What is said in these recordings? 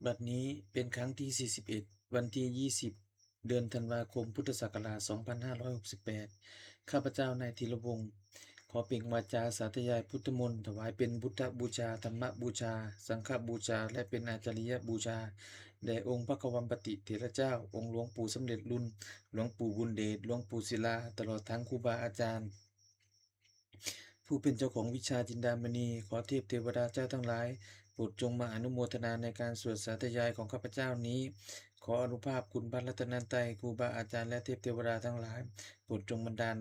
บัดนี้เป็นครั้งที่ 41 วันที่ 20 เดือนธันวาคม พุทธศักราช 2568 ข้าพเจ้านายธีรวงศ์ขอเปล่งวาจาสาธยายพุทธมนต์ถวายเป็นพุทธบูชา ธรรมบูชา สังฆบูชา และเป็นอาจาริยบูชา แด่องค์พระกวัมปติเถระเจ้า องค์หลวงปู่สำเร็จรุ่น หลวงปู่บุญเดช หลวงปู่ศิลา ตลอดทั้งครูบาอาจารย์ ผู้เป็นเจ้าของวิชาจินดามณี ขอเทพเทวดาเจ้าทั้งหลายโปรดจงมาอนุโมทนาในการสวดสาธยายของข้าพเจ้านี้ ขออนุภาพคุณพระรัตนตรัยครูบาอาจารย์และเทพเทวดาทั้งหลายโปรดจงบันดาล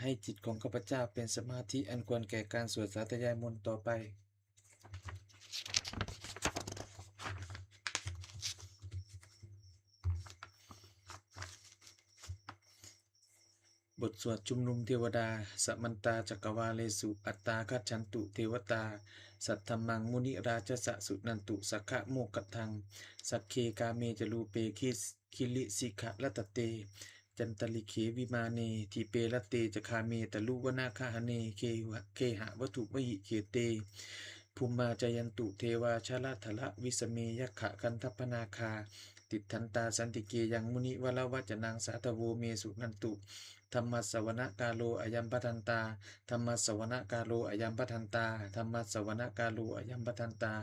ให้จิตของข้าพเจ้าเป็นสมาธิอันควรแก่การสวดสาธยายมนต์ต่อไปบทสวดชุมนุมเทวดาสมันตาจักรวาเลสุอัตตาคัจฉันตุเทวตาสัทธมังมุนิราชสะสุนันตุสักขะโมกขทังสักเคกาเมจรูเปคิลิสิกะละตะเตจันตลิเขวิมาเนทีเปละเตจะคาเมตลุวนาคาหเนเคหะวัตุมหิเขเตภูมิมาจยันตุเทวาชาลทละวิสเมยขะกันทัพพนาคาติทันตาสันติเกยังมุนิวลวัจนังสาธโวเมสุนันตุธรรมสวนะกาโลอยัมปทันตาธรรมสวนะกาโลอยัมปทันตาธรรมสวนะกาโลอยัมปทันตา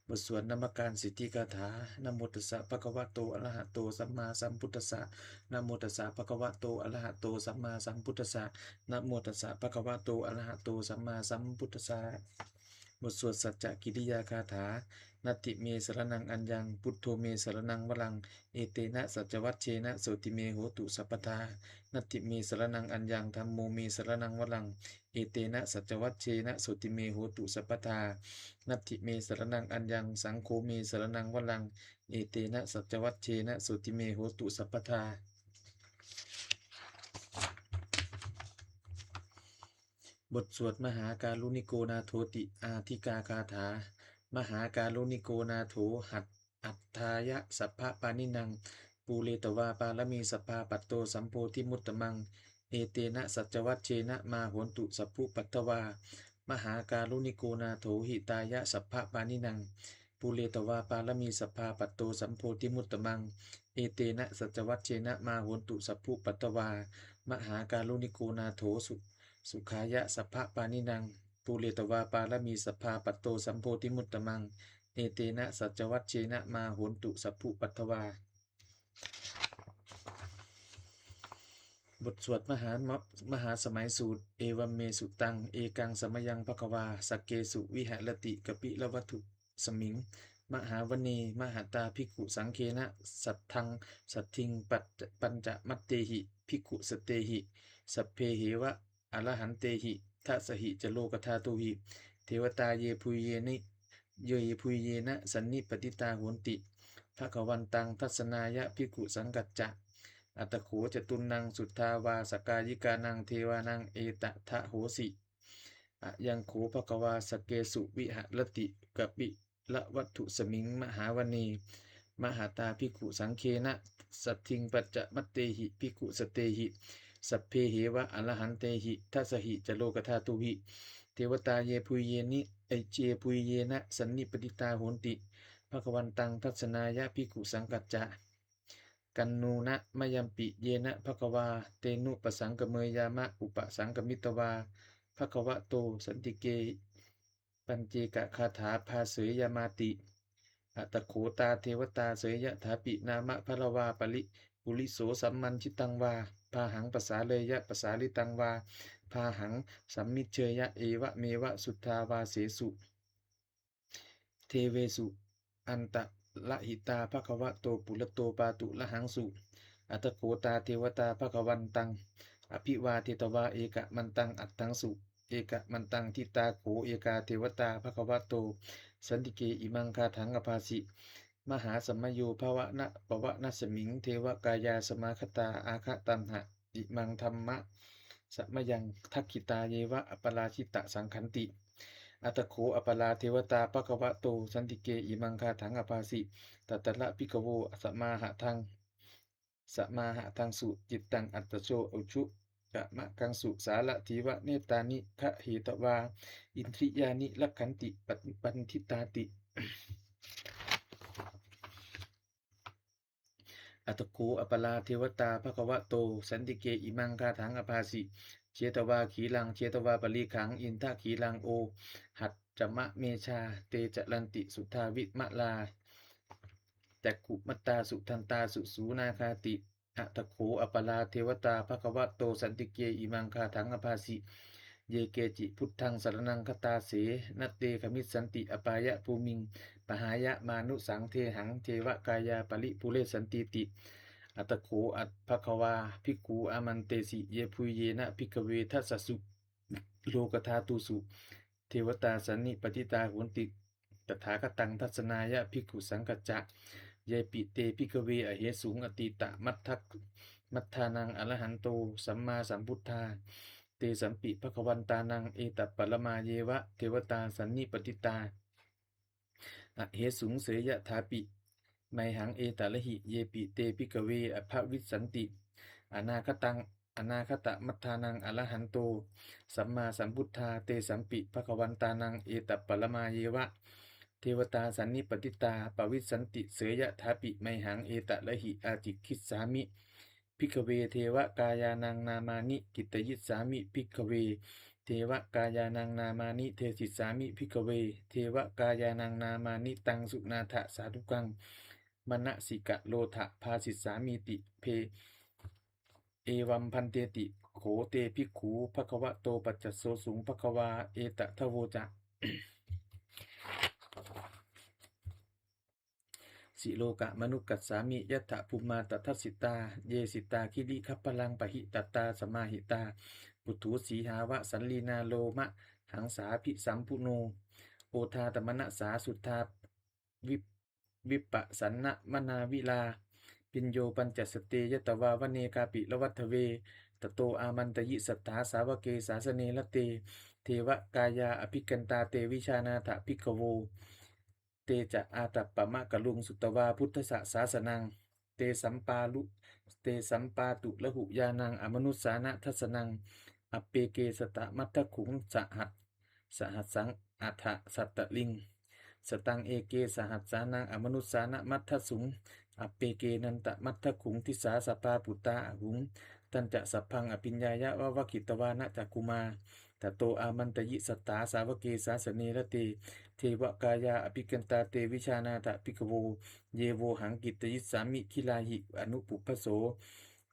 บทสวดนมัการสิทธิกถานะโมตัสสะภะคะวะโตอะระหะโตสัมมาสัมพุทธัสสะนะโมตัสสะภะคะวะโตอะระหะโตสัมมาสัมพุทธัสสะนะโมตัสสะภะคะวะโตอะระหะโตสัมมาสัมพุทธัสสะบทสวดสัจจกิริยาคาถานัตติเมสรนังอัญญังพุทโธเมสรนังวรังเอเตนะสัจวัชเชนะโสติเมโหตุสัพพทานัตติเมสรนังอัญญังธัมโมเมสรนังวรังเอเตนะสัจวัชเชนะโสติเมโหตุสัพพทานัตถิเมสรนังอัญญังสังโฆเมสรนังวรังเอเตนะสัจวัชเชนะโสติเมโหตุสัพพทาบทสวดมหาการุณิโกนาโทติอาทิกาคาถามหาการุณิโกนาโถหัตอัตถายะสัพพะปานินังปูเรตวาปารมีสัพพาปัตโตสัมโพธิมุตตมังเอเตนะสัจวัชเชนะมาโหนตุสัพพุปัตตวามหาการุณิโกนาโถหิตายะสัพพะปานินังปูเรตวาปารมีสัพพาปัตโตสัมโพธิมุตตมังเอเตนะสัจวัชเชนะมาโหนตุสัพพุปัตตวามหาการุณิโกนาโถสุขายะสัพพะปานินังปูเรตวาปารมีสัพพาปัตโตสัมโพธิมุตตมังเอเตนะสัจวัชเชนะมาโหนตุสัพพุปัตถวาบทสวดมหาสมัยสูตรเอวัมเมสุตังเอกังสมยังภควาสักเกสุวิหรติกปิละวัตถุสมิงมหาวณีมหาตาภิกขุสังเคนะสัทธังสัทธิงปัญจมัตเตหิภิกขุสเตหิสัพเพเหวะอรหันเตหิทัสหิจโลกธาตุหิเทวตาเยพุยเยนิเยพุยเยนะสันนิปติตาโหนติภควันตังทัศนายะภิกขุสังกัจจะอัตโขจตุนังสุทธาวาสกายิกานังเทวานังเอตทะโหสิอะยังโขภควาสเกสุวิหรติกปิละวัตถุสมิงมหาวณีมหาตาภิกขุสังเคนะสัทธิงปัจจมัตเตหิภิกขุสเตหิสัพเพเหวะอรหันเตหิทัสหิจโลกธาตุหิเทวตาเยพุยเยนิเจพุยเยนะสันนิปติตาโหนติภควันตังทัศนายะภิกขุสังกัจจะกันนูนะมยัมปิเยนะภควาเตนุปสังกเมยามะอุปสังกมิตวาภควะโตสันติเกปัญเจกะคาถาภาเสยยามาติอัตโขตาเทวตาเสยยะถาปินามะพะละวาปริปุริโสสัมมันชิตังวาพาหังภาษาเลยะภาษาลิตังวาพาหังสัมมิเชยะเอวะเมวะสุทธาวาเสสุเทเวสุอันตะละหิตาภควะโตปุระโตปาตุละหังสุอัตโขตาเทวตาภควันตังอภิวาเทตวาเอกะมันตังอัตตังสุเอกะมันตังทิตาโขเอกาเทวตาภควะโตสันติเกอิมังคาถังอภาสิมหาสัมมโยภวะนะปวะนะสมิงเทวกายาสมาคตาอาคตัมหะอิมังธรรมะสัมยังทักขิตาเยวะอปราชิตะสังขันติอัตโขอปราเทวตาภควะโตสันติเกอิมังคาถังอภาสิตัตระภิกขโวสมาหะทังสุจิตตังอัตโชอุชุกะมะกังสุสาละทีวะเนตานิคะเหตวาอินทริยานิลักขันติปันทิตาติ อัตโกอปราเทวตาภควะโตสันติเกอิมังคาถังอภาสิเชตวาขีลังเชตวาปริขังอินทะขีลังโอหัตจมะเมชาเตจรันติสุทาวิมะลาจักขุมัตตาสุทันตาสุสูนาคาติอัตโขอปราเทวตาภควะโตสันติเกอิมังคาถังอภาสิเยเกจิพุทธังสรนังคตาเสนัตเตขมิสสันติอปายะภูมิงปหายะมานุสังเทหังเทวกายาปริปุเรสันติติอัตโขอัตภควาภิกขุอามันเตสิเยพุยเยนะภิกขเวทัสสสุโลกธาตุสุเทวตาสันนิปติตาโหนติตถาคตังทัศนายะภิกขุสังกัจจะเยปิเตภิกขเวอเหสูงอติตะมัทธานังอรหันโตสัมมาสัมพุทธาเตสัมปิภควันตานังเอตัปปรมาเยวะเทวตาสันนิปติตาอเหสุงเสยะถาปิไมหังเอตระหิเยปิเตภิกขเวอภวิสสันติอนาคตมัทธานังอรหันโตสัมมาสัมพุทธาเตสัมปิภควันตานังเอตัปปรมาเยวะเทวตาสันนิปติตาปวิสสันติเสยะถาปิไมหังเอตระหิอาจิคิสสามิภิกขเวเทวกายานังนามานิกิตยิสสามิภิกขเวเทวกายานังนามานิเทศิสามิภิกขเวเทวกายานังนามานิตังสุนาถสาธุกังมณสิกะโลทะภาสิสามิติเพเอวัมพันเตติโขเตภิกขุภควะโตปัจจโสสุงภควาเอตทโวจะ สิโลกะมนุกัสสามิยัตถะภูมาตทัสสิตาเยสิตาคิริคัพพลังปหิตตาสมาหิตาปุถุสีหาวะสันลีนาโลมะหังสาภิสัมพุโนโอทาตมณสาสุทธาวิปปะสันนะมนาวิลาปิญโยปัญจสเตยตวาวเนกาปิละวัฏเวตโตอามันตยิสัทธาสาวเกสาสเนละเตเทวกายาอภิกันตาเตวิชานาถภิกขโวเตจะอาตัปปะมะกะลุงสุตวาพุทธศาสนังเตสัมปาตุละหุยานังอมนุสสานะทัสนังอปเปเกสตะมัตตขุงสหัสสังอัฏฐสัตตลิงสตังเอเกสหัสสานังอมนุสสานะมัทธสุงอปเปเกนันตมัทธขุงทิสาสปาปุตตาหุงตันจะสัพพังอภิญญายะวะกิตวานะจักกุมาตโตอามันตยิสัตตาสาวเกสาสเนระเตเทวกายาอภิกันตาเตวิชานาถภิกขโวเยโวหังกิตยิสสามิคิลาหิอนุปุพพโส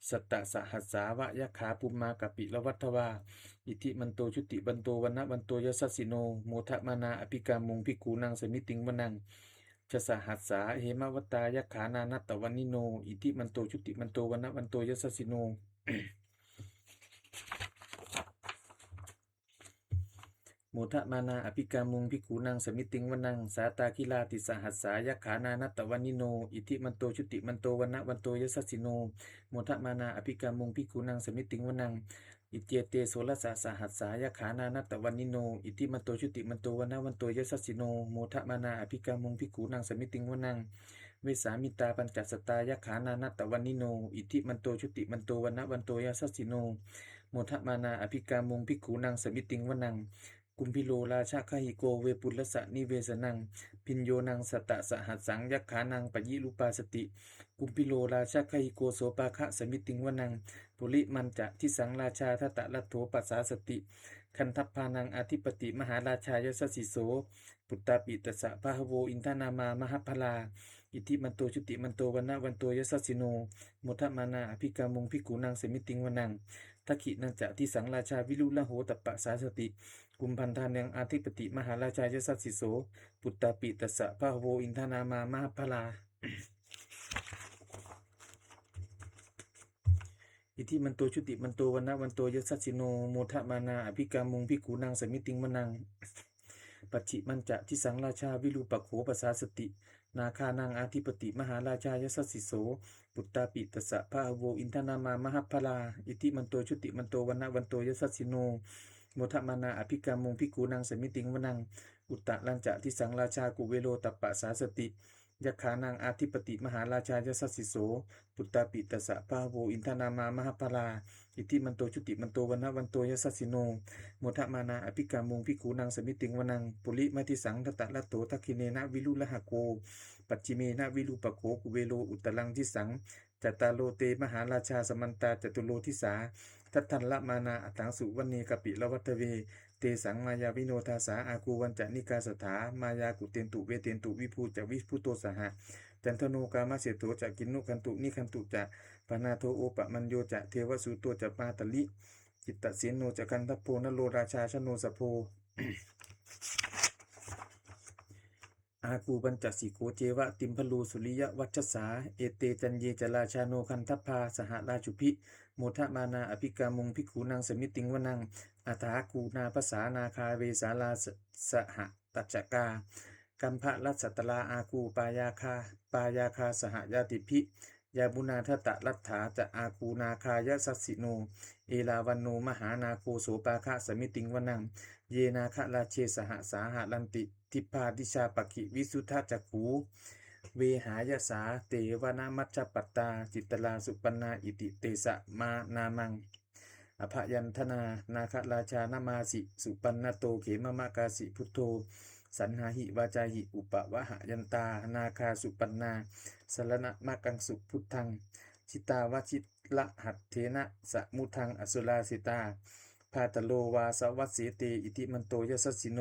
สัตตสหัสสาวะยะขาปุมมากปิละวัฏวาอิทิมันโตชุติบันโตวันนะวันโตยสัสสิโนโมทะมานาอภิกามุงภิกขุนังสมิติงวนังชสหัสสาเหมวัตตายะขานานัตตวันิโนอิทิมันโตชุติมันโตวันนะวันโตยสัสสิโน โมทะมานาอภิกามุงภิกขุนังสมิติงวนังสาตาคิลาติสหัสสายขานานัตตวันิโนอิทิมันโตชุติมันโตวันนะวันโตยสัสสิโนโมทะมานาอภิกามุงภิกขุนังสมิติงวนังอิเจเตโสรสสหัสสายขานานัตตวันิโนอิทิมันโตชุติมันโตวันนะวันโตยสัสสิโนโมทะมานาอภิกามุงภิกขุนังสมิติงวนังเวสามิตาปัญจสตายขานานัตตวันิโนอิทิมันโตชุติมันโตวันนะวันโตยสัสสิโนโมทะมานาอภิกามุงภิกขุนังสมิติงวนังกุมพิโลราชาคหิโกเวปุลสะนิเวสนังพินโยนังสตะสหัสสังยักขานังปยิลุปาสติกุมพิโลราชาคหิโกโสปาคะสมิติงวนังปุริมันจะทิสังราชาทัตตะลัทโธปัสสาสติคันทัพพานังอธิปติมหาราชายสสิโสปุตตาปิตสะพะหโวอินทนามามหพลาอิทิมันโตชุติมันโตวันนะวันโตยสัสสิโนโมทะมานาอภิกามุงภิกขุนังสมิติงวนังทักขินันจะทิสังราชาวิรุละโหตปะสาสติกุมพันธานังอาธิปติมหาราชายสัสสิโสปุตตาปิตสะพะโวอินทนามามหพลาอิทิมันโตชุติมันโตวันนะวันโตยสัสสิโนโมทะมานาอภิกามุงภิกขุนังสมิติงวนังปัจฉิมันจะทิสังราชาวิรุปโขปสาสตินาคานังอาธิปติมหาราชายสัสสิโสปุตตาปิตสะพะโวอินทนามามหพลาอิทิมันโตชุติมันโตวันนะวันโตยสัสสิโนโมทะมานาอภิกามุงภิกขุนังสมิติงวนังอุตตะลังจะทิสังราชากุเวโลตัปปะสาสติยักขานังอาธิปติมหาราชายสัสสิโสปุตตาปิตสะพะโวอินทนามามหพลาอิทิมันโตชุติมันโตวันนะวันโตยสัสสิโนโมทะมานาอภิกามุงภิกขุนังสมิติงวนังปุริมัติสังทัตตะละโตทักขิเนนะวิรุละหะโกปัจจิเมนะวิรูปโขกุเวโลอุตตลังทิสัง จัตตาโลเตมหาราชาสมันตาจตุโลทิสาทัตทันละมานาอัตถังสุวณีกปิละวัตเวเตสังมายาวิโนทาสาอากูวันจะนิกาสถามายากุเตนตุเวเตนตุวิภูจะวิภูโตสหะจันทโนกามเสโตจะกินนุคันตุนิคันตุจะปนาโทโอปะมันโยจะเทวสุโตจะปาตลิจิตตเสนโนจะกันทโพนโลราชาชโนสโพ อากูบัญจสิโกเจวะติมพลูสุริยวัชสาเอเตจันเยจราชาโนคันทัพพาสหราชุพิโมทะมานาอภิกามุงภิกขุนางสมิติงวนังอัฏฐากูนาภาษานาคาเวสาลาสหตัจจกากัมภะรัสสตลาอากูปายาคาสหยาติพิยาบุนาทตะรัตถาจะอากูนาคายสัสสิโนเอลาวันโนมหานาโคโสปาคะสมิติงวนังเยนาคะราเชสหสาหลันติทิพาดิชาปกิวิสุทธจักขูเวหายสาเตวนามัจจปัตตาจิตลาสุปันนาอิติเตสะมานามังอภยันธนานาคราชานามาสิสุปันนโตเขมมะกาสิพุทโธสันหาหิวาจาหิอุปวะหยันตานาคาสุปันนาสรณะมะกังสุพุทธังชิตาวชิตละหัตเทนะสมุทังอสุราสิตาพาตโลวาสวัสเสเตอิติมันโตยสสิโน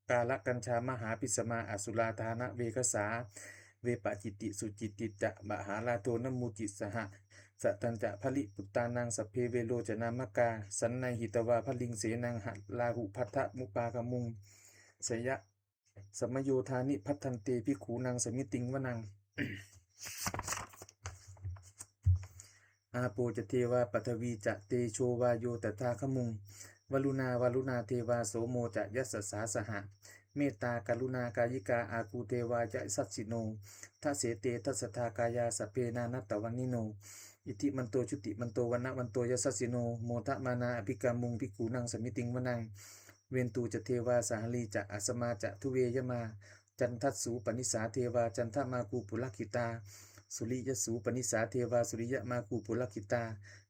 กาลกัญชามหาปิสมาอสุราธานะเวกสาเวปจิติสุจิติจะมหาลาโตนมูจิสหสัตัญจะพลิปุตตานังสพเพเวโลจนามกาสันในหิตวาพลิงเสนังหัลาหุพัทธมุปากมุงสยะสมโยธานิพัทันเตภิกขุนางสมิติงวนัง อาโปจะเทวาปัทวีจะเตโชวาโยตถาคมุงวลุนาเทวาโสโมจะยัสสสาสหะเมตตากรุณากายิกาอากูเทวาจะสัจสิโนทัสเสเตทัสสทากายาสเพนานัตตวันนิโนอิติมันโตชุติมันโตวันนะวันโตยัสสสิโนโมทะมานาอภิกามุงภิกขุนังสมิติงวนังเวนตูจะเทวาสาหลีจะอัสมาจะทุเวยมาจันทัสสูปนิสาเทวาจันทมากูปุลคิตาสุริยสูปนิสาเทวาสุริยมากูปุลคิตา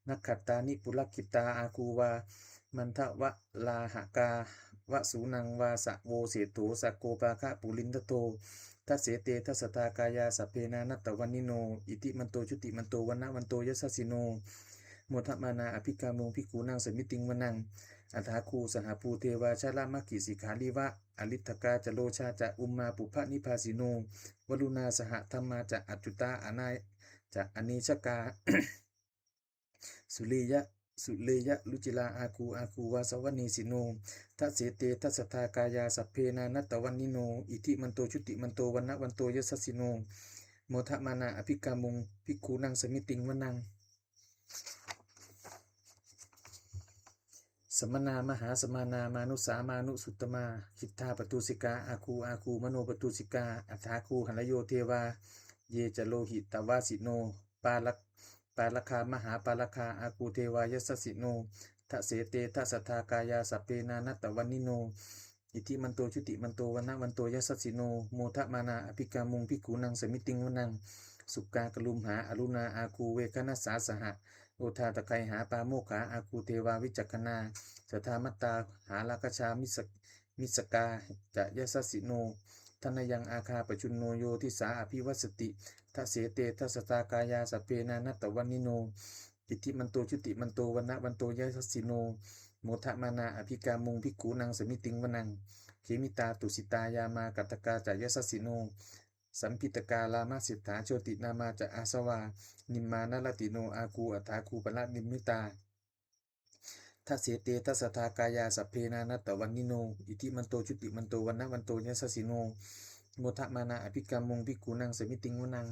นักขัตตานิปุลคิตาอากูวามันทวะลาหกาวะสูนังวาสะโวเสโตสะโกปาคะปุลินทโตทัสเสเตทัสสตากายาสพเพนานัตตวันนิโนอิติมันโตชุติมันโตวันนะวันโตยัสสสิโนโมทะมานาอภิกามุงภิกขุนางสมิติงวนังอัฏฐาคูสหภูเทวาชาลามกิสิขาลิวะอลิทธกาจะโลชาจะอุมมาปุพะนิพาสิโนวลุนาสหธรรมาจะอัจจุตาอนายจะอเนชกา สุเลยะลุจิลาอาคูวาสวนีสิโนทัสเสเตทัสสทากายาสัพเพนานัตตวันนิโนอิทิมันโตชุติมันโตวันนะวันโตยัสสสิโนโมทะมานาอภิกามุงภิกขุนังสมิติงวนังสมนามหาสมานามานุสามานุสุตมาคิตาปตุสิกาอาคูมโนปตุสิกาอัฏฐาคูหันโยเทวาเยจโลหิตวาสิโนปาลคามหาปาลคาอากูเทวายัสสสิโนทัสเสเตทัสสทากายาสัพเพนานัตตวันนิโนอิทิมันโตชุติมันโตวันนะวันโตยัสสสิโนโมทะมานาอภิกามุงภิกขุนังสมิติงวนังสุกากลุมหาอรุณาอาคูเวคณสาสหะโอทาตะไคหาปาโมขาอาคูเทวาวิจักขณาสทามัตตาหาลากชามิสกาจะยัสสสิโนทนยังอาคาปชุนโนโยทิสาอภิวัสติทัสเสเตทัสสตากายาสัพเพนานัตตวันนิโนอิทิมันโตชุติมันโตวันนะวันโตยัสสสิโนโมทะมานาอภิกามุงภิกขุนังสมิติงวนังเขมิตาตุสิตายามากัตตกาจะยัสสสิโนสัมพิตกาลามาสิทธาโชตินามาจะอาสวานิมมานลติโนอากูอัฏฐาคูปละนิมิตาทัสเสเตทัสสทากายาสัพเพนานัตตวันนิโนอิทิมันโตชุติมันโตวันนะวันโตยัสสสิโนโมทะมานาอภิกามุงภิกขุนังสมิติงวนัง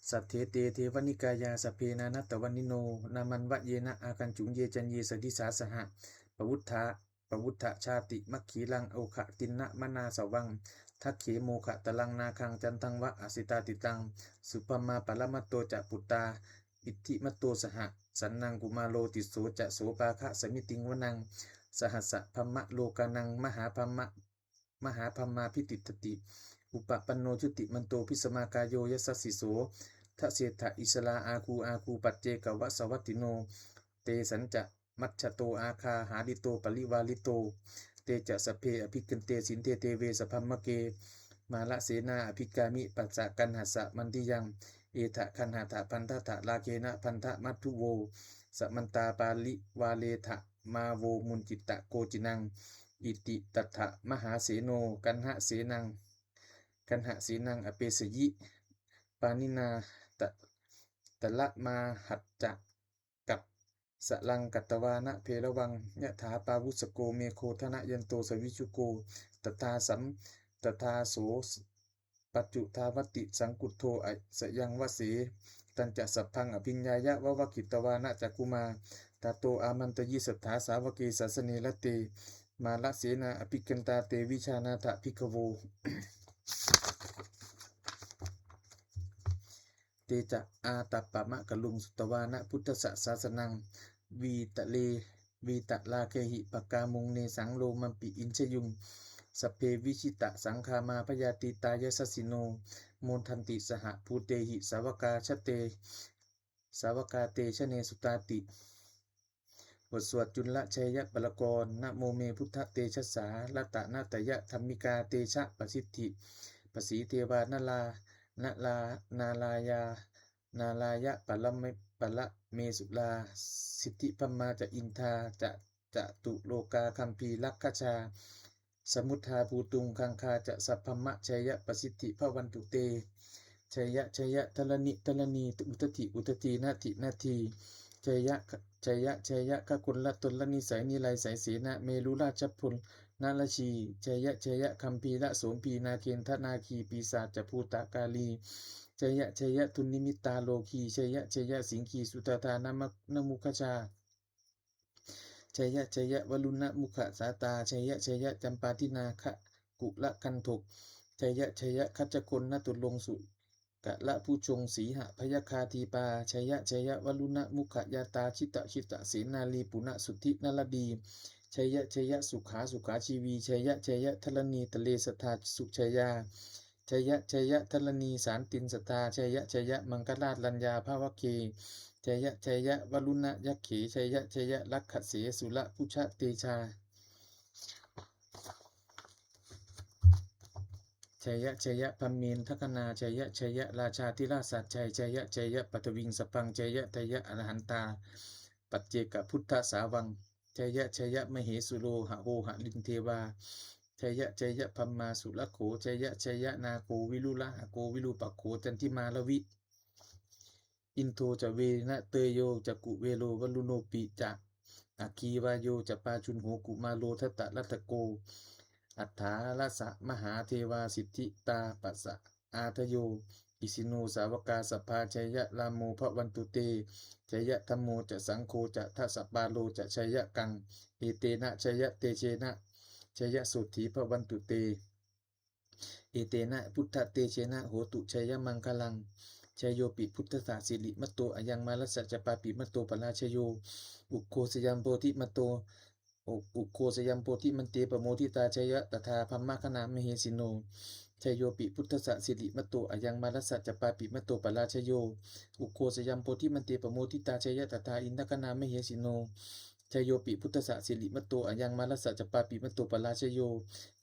สัทเทเตเทวนิกายาสัพเพนานัตตวันนิโนนามันวะเยนะอาคันจุงเยจันเยสดิสาสหะปวุฒะชาติมัคคีลังโอขะตินนะมนาสวังทักเขโมขะตะลังนาคังจันทังวะอสิตาติตังสุปมาปรมัตโตจะปุตตาอิทธิมัตโตสหะสันนังกุมาโลติโสจะโสปาคะสมิติงวนังสหัสสะพัมมะโลกานังมหาพัมมาพิติตติอุปปันโนชุติมันโตพิสมากายโยยัสสสิโสทะเสถะอิสลาอาคูปัจเจกวะสวัตติโนเตสัญจะมัชฌโตอาคาหาดิโตปริวาลิโตเตจะสเพอภิกันเตสินเทเตเวสพัมมะเก มาละเสนาอภิกามิปัสสะกันหัสสะมันติยังเอทะคันหาถะพันทะถะลาเคนะพันทะมัตถุโวสมันตาปาลิวาเลทะมาโวมุนจิตตะโกจินังอิติตัตถะมหาเสโนกันหะเสนังอเปสยิปานินาตะตะละมาหัจจะกับสลังกัตตวานะเพระวังยะถาปาวุสโกเมโคธนะยันโตสวิชุโกตถาสัมตถาโสปัจจุทาวติสังกุโทอสยังวเสตันจะสัพพังอภิญญายะวะวกิตวานะจักกุมาตาโตอามันตยิสัทธาสาวกีสัสเนละเตมาละเสนาอภิกันตาเตวิชานาถะภิกขโวเตจะอาตัปปะมะกะลุงสุตวานะพุทธศาสนังวีตะลาเคหิปกามุงเนสังโลมัมปิอินชยุงสพเพวิชิตะสังคามาพยาติตายสสิโนโมนทันติสหภูเตหิสาวกาเตชเนสุตาติบทสวดจุลชัยยะปรกรณ์นะโมเมพุทธเตชะสาละตะนาตยะธรรมิกาเตชะปสิทธิปสีเทวานาลายะปละเมสุลาสิทธิพมาจะอินทาจะตุโลกาคัมภีลักขชาสมุทธาภูตุงคังคาจะสัพพมะชัยยะประสิทธิภวันตุเตชัยยะทลนีอุตตินาทีชัยยะกกุลละตนละนิสัยนิไลสายเสนะเมรุราชพลนาลชีชัยยะคัมภีละโสมพีนาเคนทนาคีปีศาจภูตากาลีชัยยะทุนนิมิตตาโลคีชัยยะสิงคีสุตตานมุขชาชัยยะวลุณมุขสาตาชัยยะจำปาทินาคะกุละกันถกชัยยะคัจจคนนตุลงสุกะละผู้ชงสีหะพยคาทีปาชัยยะวลุณมุขยาตาชิตะเสนาลีปุณสุทธินลดีชัยยะสุขาชีวีชัยยะทลนีตะเลสทาสุชัยยาชัยยะทลนีสารตินสตาชัยยะมังคลาลัญญาภาวเคชัยยะวลุณยักเขชัยยะลักขเสสุละพุชะเตชาชัยยะพัมเมนทกนาชัยยะราชาธิราชสัจชัยยะปัตวิงสปังชัยยะอรหันตาปัจเจกพุทธสาวังชัยยะมเหสุโลหะโหหะลินเทวาชัยยะพัมมาสุละโขชัยยะนาโกวิลุละหะโกวิลุปะโขจันทิมาลวิอินโทจะเวนะเตโยจะกุเวโลวลุโนปิจะอาคีวาโยจะปาชุนโหกุมาโลทัตตะรัตโกอัฏฐาลสะมหาเทวาสิทธิตาปัสสะอาทโยอิสิโนสาวกาสภาชัยยะลามโมภวันตุเตชัยยะธัมโมจะสังโฆจะทัสสะปาโลจะชัยยะกังเอเตนะชัยยะเตเชนะชัยยะสุทธิภวันตุเตเอเตนะพุทธเตเชนะโหตุชัยยะมังคลังชัยโยปิพุทธศาสิริมตโตอยังมาลัสสะจะปาปิมตโตปราชโยอุโคสยัมโพธิมตโตอุโคสยัมโพธิมันเตปโมทิตาชัยยะตถาพัมมะคณามเหสิโนชัยโยปิพุทธศาสิริมตโตอยังมาลัสสะจะปาปิมตโตปราชโยอุโคสยัมโพธิมันเตปโมทิตาชัยยะตถาอินทคณามเหสิโนชัยโยปิพุทธศาสิริมตโตอยังมาลัสสะจะปาปิมตโตปราชโย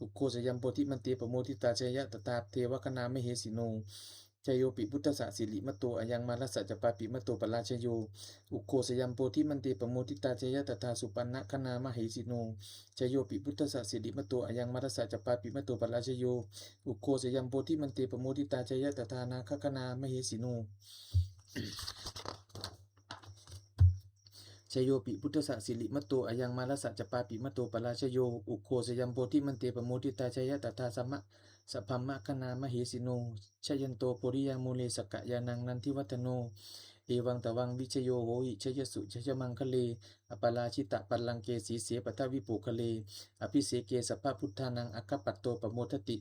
อุโคสยัมโพธิมันเตปโมทิตาชัยยะตถาเทวคณามเหสิโนชัยโยปิพุทธศาสิริมตโตอยังมาลัสสะจะปาปิมตโตปราชโยอุโคสยัมโพธิมันเตปโมทิตาชัยยะตถาสุปันนะคณามเหสิโนชัยโยปิพุทธศาสิริมตโตอยังมาลัสสะจะปาปิมตโตปราชโยอุโคสยัมโพธิมันเตปโมทิตาชัยยะตถานาคณามเหสิโนชัยโยปิพุทธศาสิริมตโตอยังมาลัสสะจะปาปิมตโตปราชโยอุโคสยัมโพธิมันเตปโมทิตาชัยยะตถาสัพพมะคณามเหสิโนชยันโตปุริยามูเลสกะยานังนันทิวัตโนเอวังตวังวิชโยโหหิชยสุชยมังคะเลอปราชิตะปัลลังเกสีเสปทวิปุคะเลอภิเสเกสัพพะพุทธานังอัคคปัตโตปโมทติ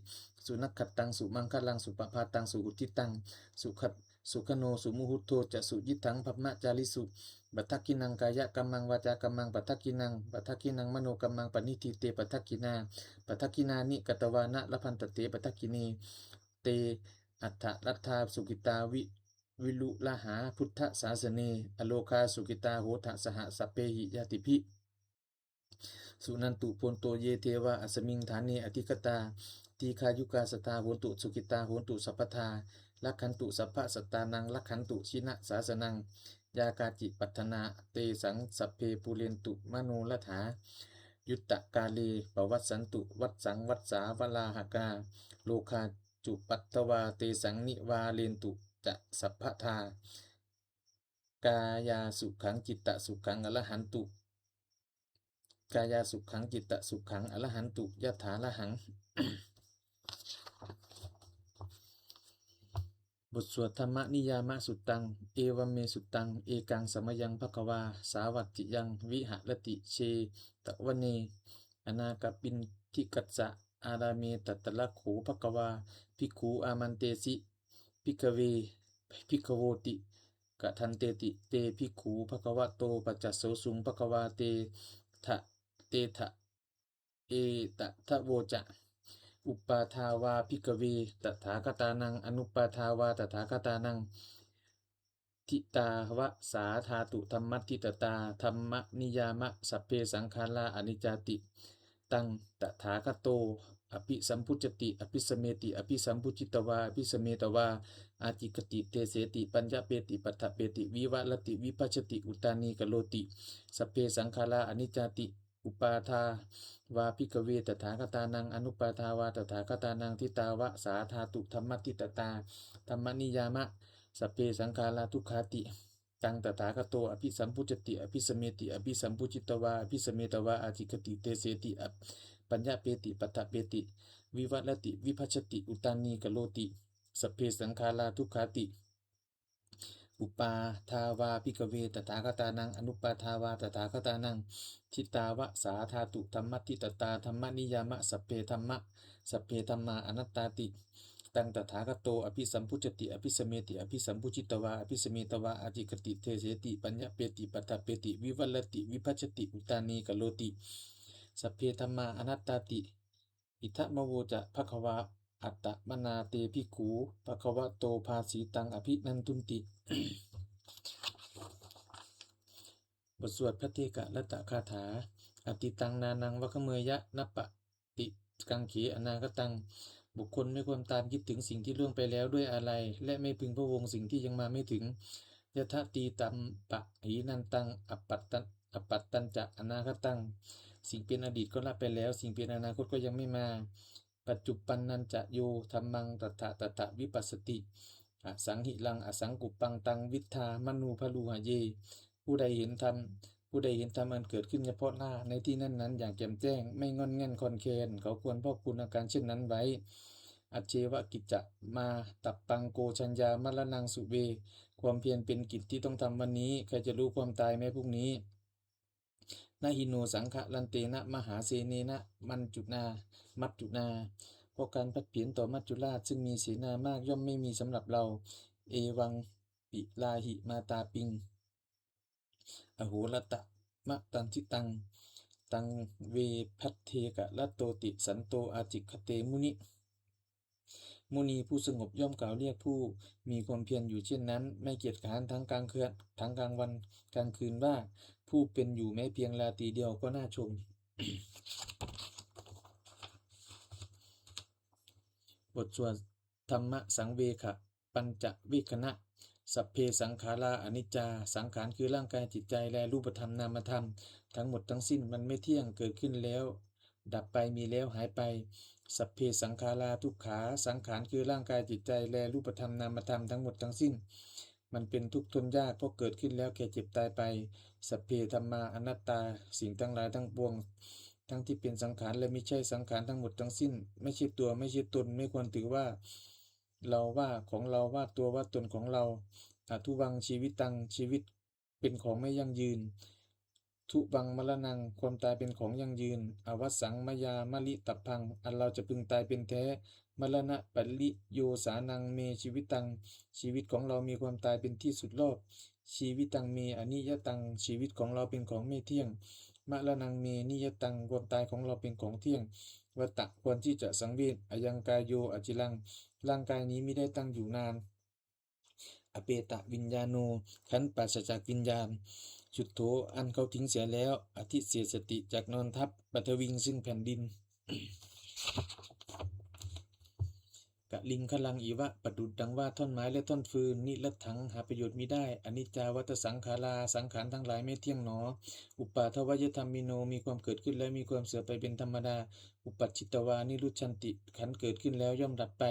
สุนักขัตตังสุมังคลังสุปภาตังสุอุทิตังสุขโนสุมุหุโตจะสุยิทังภัมมะจาริสุปัทกินังกายะกัมมังวาจากัมมังปัทกินังมโนกัมมังปณิทิเตปัทกินานิกตวานะละพันตเตปัทกินีเตอัฏฐรัตถาสุกิตาวิลุละหาพุทธศาสเนอโลคาสุกิตาโหทะสหสัพเพหิยติภิสุนันตุโพนโตเยเทวะอัสมิงฐานีอธิกตา ทีคายุกาสตาโหนตุสุกิตาโหนตุสัพพทาลักขันตุสัพพะสตานังลักขันตุชินะสาสนังยากาจิปัฏนาเตสังสัพเพปุเรนตุมโนละถายุตตะกาเลปวัสสันตุวัดสังวัดสาวลาหกาโลคาจุปัตตวาเตสังนิวาเลนตุจะสัพพทากายาสุขังจิตตสุขังอรหันตุกายาสุขังจิตตสุขังอรหันตุยะถาละหัง บทสวดธรรมนิยามสุตตังเอวัมเมสุตตังเอกังสมยังภควาสาวัตจิยังวิหรติเชตวเนอนาคปินทิกัสสะอาราเมตัตตละโขภควาภิกขุอามันเตสิภิกขเวภิกขโวติกะทันเตติเตภิกขุภควโตปัจจโสสุงภควาเตทะเตทะเอตทะโวจะอุปาทาวาภิกขเวตถาคตานังอนุปาทาวาตถาคตานังทิตาวะสาธาตุธรรมัตถิตตาธรรมนิยามะสัพเพสังขาราอนิจจติตังตถาคโตอภิสัมพุจติอภิสเมติอภิสัมพุจิตวาอภิสเมตวาอาจิกติเตเสติปัญญเปติปัฏฐเปติวิวัลติวิปัชติอุตานีกโลติสัพเพสังขาราอนิจจติอุปาทาวาภิกขเวตถาคตานังอนุปาทาวาตถาคตานังทิตาวะสาธาตุธรรมัตถิตตาธรรมนิยามะสัพเพสังขาราทุกขาติตังตถาคโตอภิสัมพุจติอภิสเมติอภิสัมพุจิตวาอภิสเมตวาอาจิกติเตเสติปัญญาเปติปัฏฐเปติวิวัลติวิภัชติอุตานีกโลติสัพเพสังขาราทุกขาติอุปาทาวาภิกขเวตถาคตานังอนุปาทาวาตถาคตานังทิตาวะสาธาตุธรรมัตถิตตาธรรมนิยามะสัพเพธรรมะสัพเพธรรมาอนัตตาติตังตถาคโตอภิสัมพุจติอภิสเมติอภิสัมพุจิตวาอภิสเมตวาอาจิกติเทเสติปัญญเปติปัฏฐเปติวิวัลติวิภัชติอุตานีกโลติสัพเพธรรมาอนัตตาติอิทัมโวจะภควาอัตตมนาเตภิกขุภควโตภาสีตังอภินันทุนติ บทสวดพระเทกะรัตตคาถาอติตังนานังวะคะเมยะนัปปะติกังเขอนาคตังบุคคลไม่ควรตามคิดถึงสิ่งที่ล่วงไปแล้วด้วยอะไรและไม่พึงพะวงสิ่งที่ยังมาไม่ถึงยะทะตีตัมปะหีนันตังอปัตตันจะอนาคตังสิ่งเป็นอดีตก็ละไปแล้วสิ่งเป็นอนาคตก็ยังไม่มาปัจจุปันนันจะโยธัมมังตถะวิปัสสติอสังหิลังอสังกุปปังตังวิทธามนูพลูหะเยผู้ใดเห็นธรรมอันเกิดขึ้นเฉพาะหน้าในที่นั้นอย่างแจ่มแจ้งไม่งอนแง่นคอนเคนเขาควรพอกคุณอาการเช่นนั้นไว้อัจเจวกิจจะมาตับปังโกชัญญามรณังสุเวความเพียรเป็นกิจที่ต้องทำวันนี้ใครจะรู้ความตายแม้พรุ่งนี้นะหิโนสังขลันเตนะมหาเสเนนะมัจจุนาเพราะการพัดเปลี่ยนต่อมัจจุราชซึ่งมีเสนามากย่อมไม่มีสำหรับเราเอวังปิลาหิมาตาปิงอโหรตะมะตันทิตังเวพัทเทกะละโตติสันโตอาจิคเตมุนีผู้สงบย่อมกล่าวเรียกผู้มีความเพียรอยู่เช่นนั้นไม่เกียจคร้านทั้งกลางวันกลางคืนว่าผู้เป็นอยู่แม้เพียงราตรีเดียวก็น่าชม บทสวดธรรมสังเวขะปัญจวิคณะสัพเพสังขาราอนิจจาสังขารคือร่างกายจิตใจและรูปธรรมนามธรรมทั้งหมดทั้งสิ้นมันไม่เที่ยงเกิดขึ้นแล้วดับไปมีแล้วหายไปสัพเพสังขาราทุกขาสังขารคือร่างกายจิตใจและรูปธรรมนามธรรมทั้งหมดทั้งสิ้นมันเป็นทุกข์ทนยากเพราะเกิดขึ้นแล้วแก่เจ็บตายไปสัพเพธัมมาอนัตตาสิ่งทั้งหลายทั้งปวงทั้งที่เป็นสังขารและไม่ใช่สังขารทั้งหมดทั้งสิ้นไม่ใช่ตัวไม่ใช่ตนไม่ควรถือว่าเราว่าของเราว่าตัวว่าตนของเราทุวังชีวิตตังชีวิตเป็นของไม่ยั่งยืนทุวังมรณังความตายเป็นของยั่งยืนอวสังมยามลิตัพพังอันเราจะพึงตายเป็นแท้มรณะปริโยสานังเมชีวิตตังชีวิตของเรามีความตายเป็นที่สุดรอบชีวิตตังเมอนิยตังชีวิตของเราเป็นของไม่เที่ยงมรณังเมนิยตังความตายของเราเป็นของเที่ยงวัตตะควรที่จะสังเวชอยังกายโยอจิลังร่างกายนี้ไม่ได้ตั้งอยู่นานอเปตะวิญญาโนขันธ์ปราศจากวิญญาณจุดโถอันเขาทิ้งเสียแล้วอธิเสสติจากนอนทับปฐวิงซึ่งแผ่นดิน กะลิงคลังอีวะประดุจดังว่าท่อนไม้และท่อนฟืนนิรัตถังหาประโยชน์มิได้อนิจจาวัฏสังขาราสังขารทั้งหลายไม่เที่ยงหนออุปาทวยธรรมิโนมีความเกิดขึ้นแล้วมีความเสื่อมไปเป็นธรรมดาอุปัชชิตวานิรุชันติขันธ์เกิดขึ้นแล้วย่อมดับไป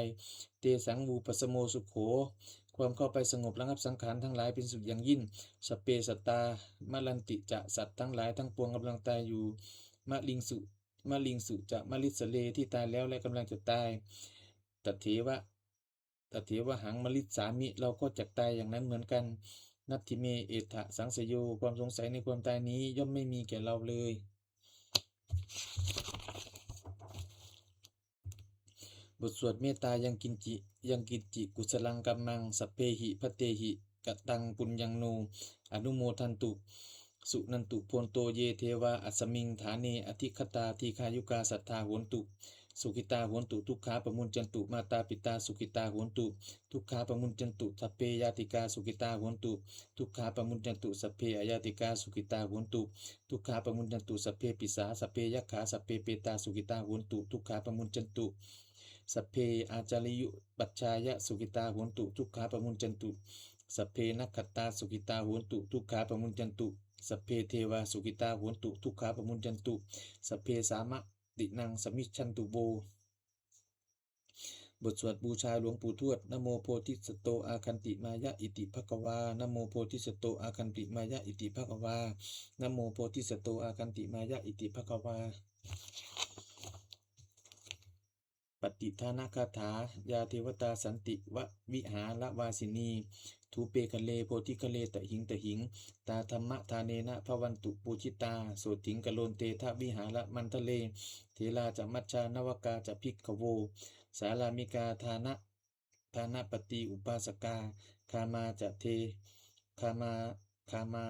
เตสังวูปสโมสุโขความเข้าไปสงบระงับสังขารทั้งหลายเป็นสุขอย่างยิ่งสเปสัตตามะลันติจะสัตว์ทั้งหลายทั้งปวงกำลังตายอยู่มะลิงสุจะมะลิสเลที่ตายแล้วและกำลังจะตายตถเถวะหังมลิสามิเราก็จักตายอย่างนั้นเหมือนกันนัตถิเมเอถะสังสโยความสงสัยในความตายนี้ย่อมไม่มีแก่เราเลยบทสวดเมตตายังกินจิกุศลังกัมมังสัพเพหิพเตหิกตังปุญญังโนอนุโมทันตุสุนันตุโพนโตเยเทวาอัสมิงฐาเนอธิคตาทีคายุกาสัทธาโหนตุสุขิตาโหนตุทุกขาปมุญจันตุมาตาปิตาสุขิตาโหนตุทุกขาปมุญจันตุสัพเพยาติกาสุขิตาโหนตุทุกขาปมุญจันตุสัพเพอายาติกาสุขิตาโหนตุทุกขาปมุญจันตุสัพเพปิสาสัพเพยัคขาสัพเพเปตาสุขิตาโหนตุทุกขาปมุญจันตุสัพเพอาจาริยุปัจชายะสุขิตาโหนตุทุกขาปมุญจันตุสัพเพนักขตาสุขิตาโหนตุทุกขาปมุญจันตุสัพเพเทวาสุขิตาโหนตุทุกขาปมุญจันตุสัพเพสามะตินังสมิชชันตุโบบทสวดบูชาหลวงปู่ทวดนะโมโพธิสัตโตอาคันติมายะอิติภควานะโมโพธิสัตโตอาคันติมายะอิติภควานะโมโพธิสัตโตอาคันติมายะอิติภควาปฏิทานคาถายาเทวตาสันติววิหารวาสินีทูเปคะเลโพธิคะเลตะหิงตาธรรมะทาเนนะภวันตุปูชิตาโสถิงกะโลนเตทะวิหารมันทะเลเทลาจะมัชชานวกาจะพิกขโวสารามิกาทานะปฏิอุปาสกาคามาจะเทคามาคามา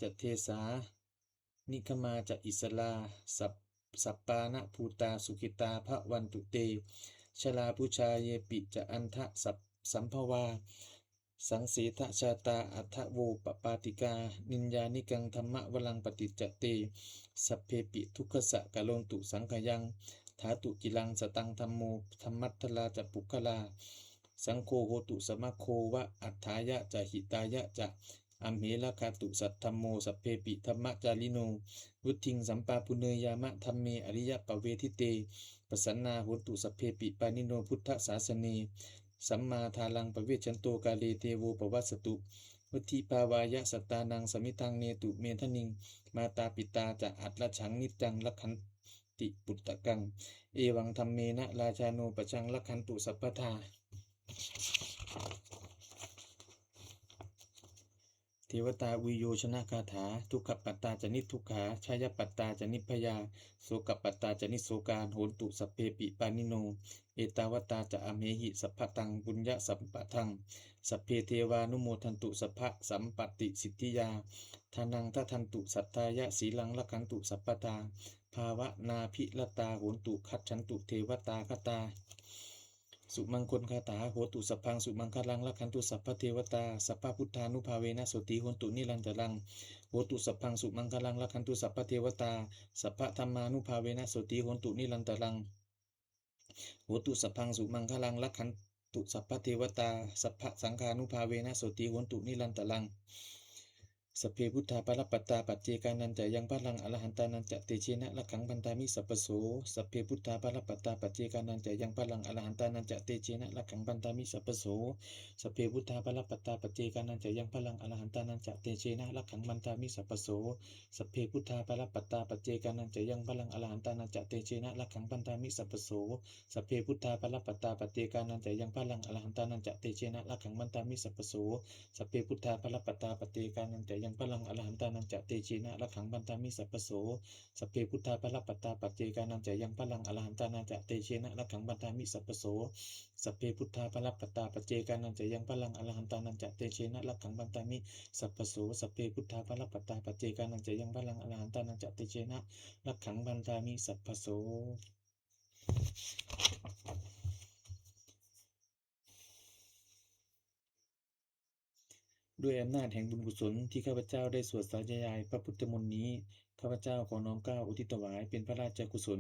จะเทสานิคมาจะอิสลาสัปปานะภูตาสุขิตาภวันตุเตชลาพุชาเยปิจะอันทะสัมภวาสังเสทะชาตาอัทโวปปาติกานินญานิกังธรรมะวลังปฏิจจเตสัพเพปิทุกขสะกะโลนตุสังขยังถาตุจิลังสตังธรรมโมธรรมัตถลาจะปุคลาสังโฆโหตุสมะโควะอัฏฐายะจะหิตายะจะอัมเหละคาตุสัทธัมโมสัพเพปิธรรมจาริโนวุทิงสัมปาปุเนยามะธัมเมอริยปเวทิเตปสันนาโหตุสัพเพปิปานิโนพุทธศาสเนสัมมาทาลังปเวชันโตกาเลเทโวปวัสสตุวุธิภาวายะสัตตานังสมิทังเนตุเมทนิงมาตาปิตาจะอัตละฉังนิจังลักขันติปุตตะกังเอวังธัมเมนะราชาโนปชังลักขันตุสัพพทาเทวตาวิโยชนะคาถาทุกขปัตตาจนิทุกขาชายปัตตาจนิพยาโสกปัตตาจนิโสการโหนตุสัพเพปิปานิโนเอตาวตาจะอเมหิสัพพตังบุญญะสัมปะทังสัพเพเทวานุโมทันตุสัพพะสัมปติสิทธิยาทานังทัทันตุสัทธายะสีลังละขันตุสัพพตาภาวะนาภิลตาโหนตุคัจฉันตุเทวตาคตาสุมังคลคาถาโหตุสัพพังสุมังคลังละคันตุสัพพเทวตาสัพพพุทธานุภาเวนะโสติโหตุนิรันตรังโหตุสัพพังสุมังคลังละคันตุสัพพเทวตาสัพพธรรมานุภาเวนะโสติโหตุนิรันตรังโหตุสัพพังสุมังคลังละคันตุสัพพเทวตาสัพพสังฆานุภาเวนะโสติโหตุนิรันตรังสัพเพพุทธาปรปัตตาปัจเจกานันจะยังพลังอรหันตานันจะเตเชนะละขังพันธามิสัพพโสสัพเพพุทธาปรปัตตาปัจเจกานันจะยังพลังอรหันตานันจะเตเชนะละขังพันธามิสัพพโสสัพเพพุทธาปรปัตตาปัจเจกานันจะยังพลังอรหันตานันจะเตเชนะละขังพันธามิสัพพโสสัพเพพุทธาปรปัตตาปัจเจกานันจะยังพลังอรหันตานันจะเตเชนะละขังพันธามิสัพพโสสัพเพพุทธาปรปัตตาปัจเจกานันจะยังพลังอรหันตานันจะเตเชนะละขังพันธามิสัพพโสสัพเพพุทธาปรปัตตาปัจเจกานันจะยังพลังอรหันตานันจะเตชินะละขังบันตามิสัพพโสสัพเพพุทธาปรปัตตาปัจเจกานันจะยังพลังอรหันตานันจะเตชินะละขังบันตามิสัพพโสสัพเพพุทธาปรปัตตาปัจเจกานันจะยังพลังอรหันตานันจะเตชินะละขังบันตามิสัพพโสสัพเพพุทธาปรปัตตาปัจเจกานันจะยังพลังอรหันตานันจะเตชินะละขังบันตามิสัพพโสด้วยอำนาจแห่งบุญกุศลที่ข้าพเจ้าได้สวดสาธยายพระพุทธมนต์นี้ข้าพเจ้าขอน้อมเกล้าอุทิศถวายเป็นพระราชกุศล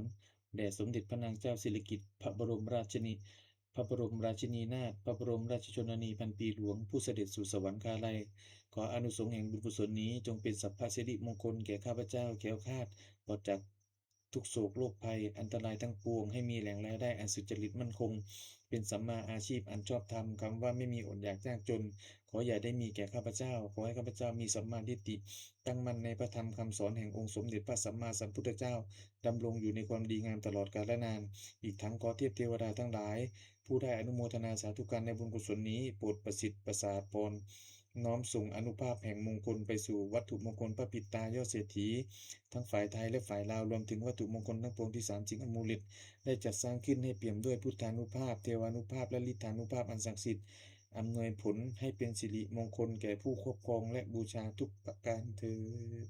แด่สมเด็จพระนางเจ้าสิริกิติ์พระบรมราชินีนาถพระบรมราชชนนีพันปีหลวงผู้เสด็จสู่สวรรคาลัยขออานุสงส์แห่งบุญกุศลนี้จงเป็นสัพพสิริมงคลแก่ข้าพเจ้าแคล้วคลาดปลอดจากทุกโศกโรคภัยอันตรายทั้งปวงให้มีแหล่งรายได้อันสุจริตมั่นคงเป็นสัมมาอาชีพอันชอบธรรมคำว่าไม่มีอดอยากยากจนขออย่าได้มีแก่ข้าพเจ้าขอให้ข้าพเจ้ามีสัมมาทิฏฐิตั้งมั่นในพระธรรมคำสอนแห่งองค์สมเด็จพระสัมมาสัมพุทธเจ้าดำรงอยู่ในความดีงามตลอดกาลนานอีกทั้งขอเทพเทวดาทั้งหลายผู้ได้อนุโมทนาสาธุการในบุญกุศลนี้โปรดประสิทธิ์ประสาทพรน้อมส่งอนุภาพแห่งมงคลไปสู่วัตถุมงคลพระปิตายอดเศรษฐีทั้งฝ่ายไทยและฝ่ายลาวรวมถึงวัตถุมงคลทั้งปวงที่สามสิ่งอมูลิตได้จัดสร้างขึ้นให้เปี่ยมด้วยพุทธานุภาพเทวานุภาพและฤทธานุภาพอันศักดิ์สิทธิ์อำนวยผลให้เป็นสิริมงคลแก่ผู้ครอบครองและบูชาทุกประการเถิด